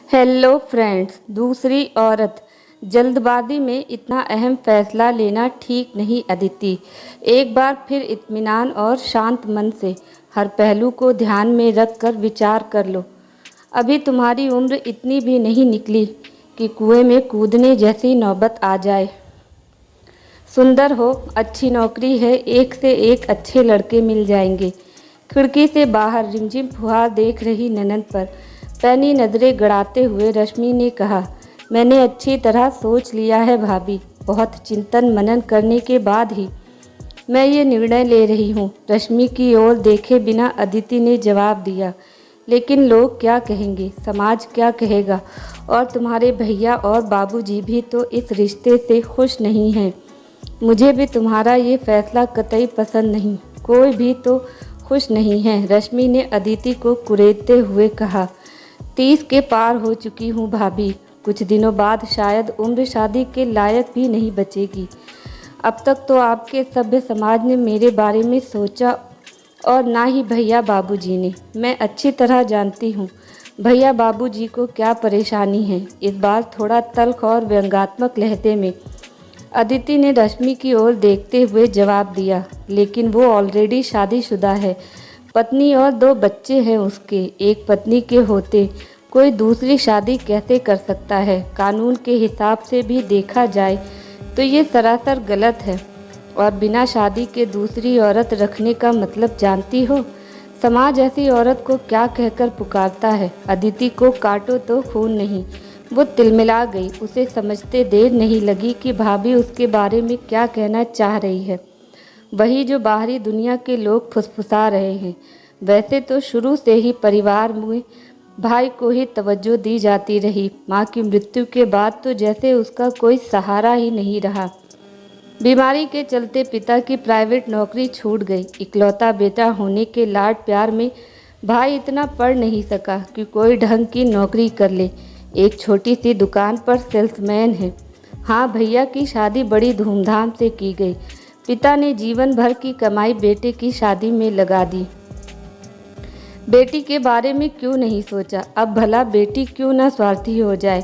Hello friends. दूसरी औरत। जल्दबाजी में इतना अहम फैसला लेना ठीक नहीं अदिति। एक बार फिर इत्मीनान और शांत मन से हर पहलू को ध्यान में रख कर विचार कर लो। अभी तुम्हारी उम्र इतनी भी नहीं निकली कि कुएं में कूदने जैसी नौबत आ जाए। सुंदर हो, अच्छी नौकरी है, एक से एक अच्छे लड़के मिल जाएंगे। खिड़की से बाहर रिमझिम फुहार देख रही ननद पर पैनी नज़रें गड़ाते हुए रश्मि ने कहा, मैंने अच्छी तरह सोच लिया है भाभी। बहुत चिंतन मनन करने के बाद ही मैं ये निर्णय ले रही हूँ। रश्मि की ओर देखे बिना अदिति ने जवाब दिया, लेकिन लोग क्या कहेंगे, समाज क्या कहेगा, और तुम्हारे भैया और बाबूजी भी तो इस रिश्ते से खुश नहीं हैं। मुझे भी तुम्हारा ये फैसला कतई पसंद नहीं, कोई भी तो खुश नहीं है। रश्मि ने अदिति को कुरेदते हुए कहा, 30 के पार हो चुकी हूँ भाभी। कुछ दिनों बाद शायद उम्र शादी के लायक भी नहीं बचेगी। अब तक तो आपके सभ्य समाज ने मेरे बारे में सोचा और ना ही भैया बाबूजी ने। मैं अच्छी तरह जानती हूँ भैया बाबूजी को क्या परेशानी है। इस बार थोड़ा तल्ख और व्यंग्यात्मक लहजे में अदिति ने रश्मि की ओर देखते हुए जवाब दिया, लेकिन वो ऑलरेडी शादीशुदा है। पत्नी और 2 बच्चे हैं उसके। एक पत्नी के होते कोई दूसरी शादी कैसे कर सकता है? कानून के हिसाब से भी देखा जाए तो ये सरासर गलत है। और बिना शादी के दूसरी औरत रखने का मतलब जानती हो? समाज ऐसी औरत को क्या कहकर पुकारता है? अदिति को काटो तो खून नहीं। वो तिलमिला गई। उसे समझते देर नहीं लगी कि भाभी उसके बारे में क्या कहना चाह रही है। वही जो बाहरी दुनिया के लोग फुसफुसा रहे हैं। वैसे तो शुरू से ही परिवार में भाई को ही तवज्जो दी जाती रही। माँ की मृत्यु के बाद तो जैसे उसका कोई सहारा ही नहीं रहा। बीमारी के चलते पिता की प्राइवेट नौकरी छूट गई। इकलौता बेटा होने के लाड प्यार में भाई इतना पढ़ नहीं सका कि कोई ढंग की नौकरी कर ले। एक छोटी सी दुकान पर सेल्समैन है। हाँ, भैया की शादी बड़ी धूमधाम से की गई। पिता ने जीवन भर की कमाई बेटे की शादी में लगा दी। बेटी के बारे में क्यों नहीं सोचा? अब भला बेटी क्यों ना स्वार्थी हो जाए?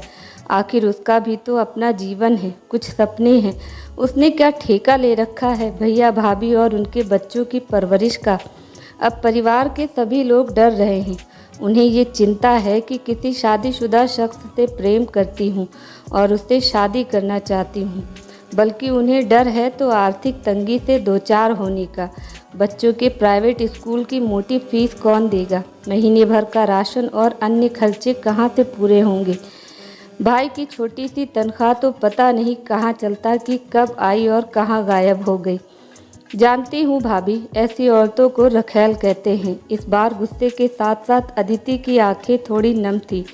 आखिर उसका भी तो अपना जीवन है, कुछ सपने हैं। उसने क्या ठेका ले रखा है भैया भाभी और उनके बच्चों की परवरिश का? अब परिवार के सभी लोग डर रहे हैं। उन्हें ये चिंता है कि किसी शादीशुदा शख्स से प्रेम करती हूँ और उससे शादी करना चाहती हूँ। बल्कि उन्हें डर है तो आर्थिक तंगी से दो चार होने का। बच्चों के प्राइवेट स्कूल की मोटी फीस कौन देगा? महीने भर का राशन और अन्य खर्चे कहाँ से पूरे होंगे? भाई की छोटी सी तनख्वाह तो पता नहीं कहाँ चलता कि कब आई और कहाँ गायब हो गई। जानती हूँ भाभी, ऐसी औरतों को रखैल कहते हैं। इस बार गुस्से के साथ साथ अदिति की आंखें थोड़ी नम थी।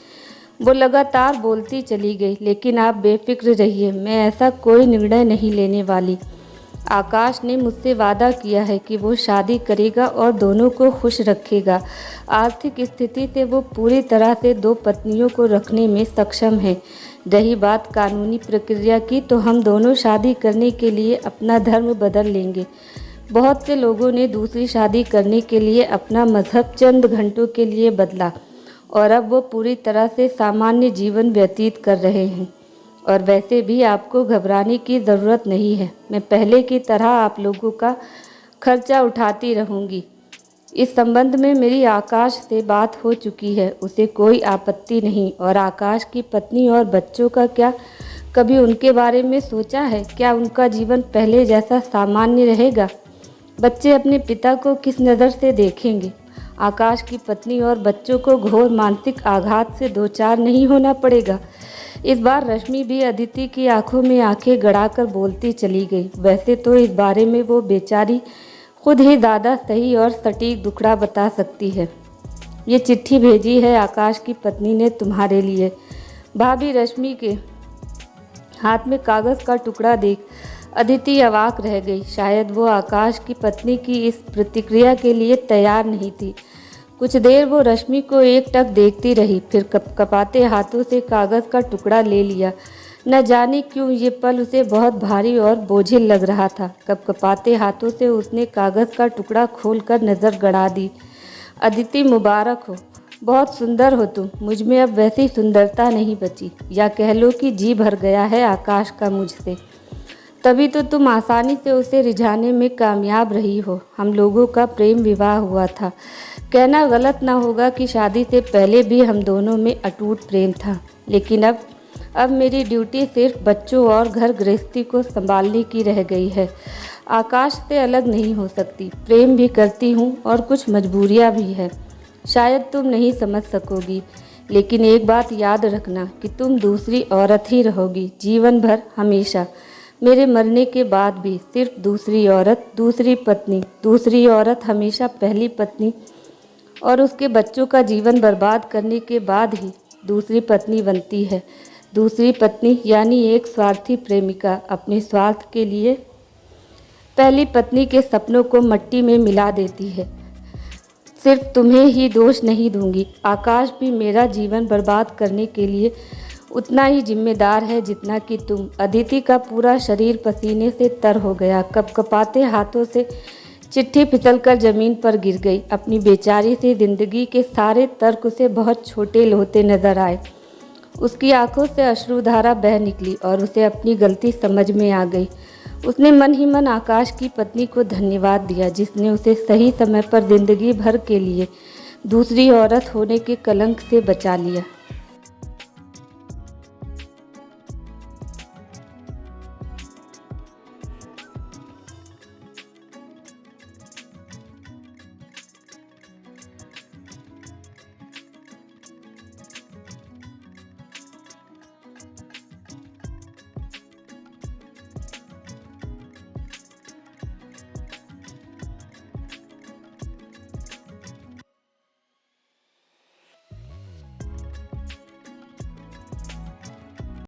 वो लगातार बोलती चली गई, लेकिन आप बेफिक्र रहिए, मैं ऐसा कोई निर्णय नहीं लेने वाली। आकाश ने मुझसे वादा किया है कि वो शादी करेगा और दोनों को खुश रखेगा। आर्थिक स्थिति से वो पूरी तरह से 2 पत्नियों को रखने में सक्षम है। रही बात कानूनी प्रक्रिया की, तो हम दोनों शादी करने के लिए अपना धर्म बदल लेंगे। बहुत से लोगों ने दूसरी शादी करने के लिए अपना मजहब चंद घंटों के लिए बदला और अब वो पूरी तरह से सामान्य जीवन व्यतीत कर रहे हैं। और वैसे भी आपको घबराने की ज़रूरत नहीं है। मैं पहले की तरह आप लोगों का खर्चा उठाती रहूँगी। इस संबंध में मेरी आकाश से बात हो चुकी है, उसे कोई आपत्ति नहीं। और आकाश की पत्नी और बच्चों का क्या? कभी उनके बारे में सोचा है? क्या उनका जीवन पहले जैसा सामान्य रहेगा? बच्चे अपने पिता को किस नज़र से देखेंगे? आकाश की पत्नी और बच्चों को घोर मानसिक आघात से दो चार नहीं होना पड़ेगा। इस बार रश्मि भी अदिति की आंखों में आंखें गड़ाकर बोलती चली गई। वैसे तो इस बारे में वो बेचारी खुद ही ज़्यादा सही और सटीक दुखड़ा बता सकती है। ये चिट्ठी भेजी है आकाश की पत्नी ने तुम्हारे लिए। भाभी, रश्मि के हाथ में कागज़ का टुकड़ा देख अदिति अवाक रह गई। शायद वो आकाश की पत्नी की इस प्रतिक्रिया के लिए तैयार नहीं थी। कुछ देर वो रश्मि को एकटक देखती रही, फिर कपकपाते हाथों से कागज़ का टुकड़ा ले लिया। न जाने क्यों ये पल उसे बहुत भारी और बोझिल लग रहा था। कपकपाते हाथों से उसने कागज़ का टुकड़ा खोलकर नज़र गड़ा दी। अदिति, मुबारक हो, बहुत सुंदर हो तुम, मुझ में अब वैसी सुंदरता नहीं बची, या कह लो कि जी भर गया है आकाश का मुझसे। तभी तो तुम आसानी से उसे रिझाने में कामयाब रही हो। हम लोगों का प्रेम विवाह हुआ था। कहना गलत ना होगा कि शादी से पहले भी हम दोनों में अटूट प्रेम था, लेकिन अब मेरी ड्यूटी सिर्फ बच्चों और घर गृहस्थी को संभालने की रह गई है। आकाश से अलग नहीं हो सकती, प्रेम भी करती हूँ और कुछ मजबूरियाँ भी है। शायद तुम नहीं समझ सकोगी, लेकिन एक बात याद रखना कि तुम दूसरी औरत ही रहोगी जीवन भर, हमेशा। मेरे मरने के बाद भी सिर्फ दूसरी औरत, दूसरी पत्नी। दूसरी औरत हमेशा पहली पत्नी और उसके बच्चों का जीवन बर्बाद करने के बाद ही दूसरी पत्नी बनती है। दूसरी पत्नी यानी एक स्वार्थी प्रेमिका अपने स्वार्थ के लिए पहली पत्नी के सपनों को मिट्टी में मिला देती है। सिर्फ तुम्हें ही दोष नहीं दूंगी, आकाश भी मेरा जीवन बर्बाद करने के लिए उतना ही जिम्मेदार है जितना कि तुम। अदिति का पूरा शरीर पसीने से तर हो गया। कपकपाते हाथों से चिट्ठी फिसलकर ज़मीन पर गिर गई। अपनी बेचारी सी जिंदगी के सारे तर्क उसे बहुत छोटे होते नजर आए। उसकी आंखों से अश्रुधारा बह निकली और उसे अपनी गलती समझ में आ गई। उसने मन ही मन आकाश की पत्नी को धन्यवाद दिया, जिसने उसे सही समय पर जिंदगी भर के लिए दूसरी औरत होने के कलंक से बचा लिया।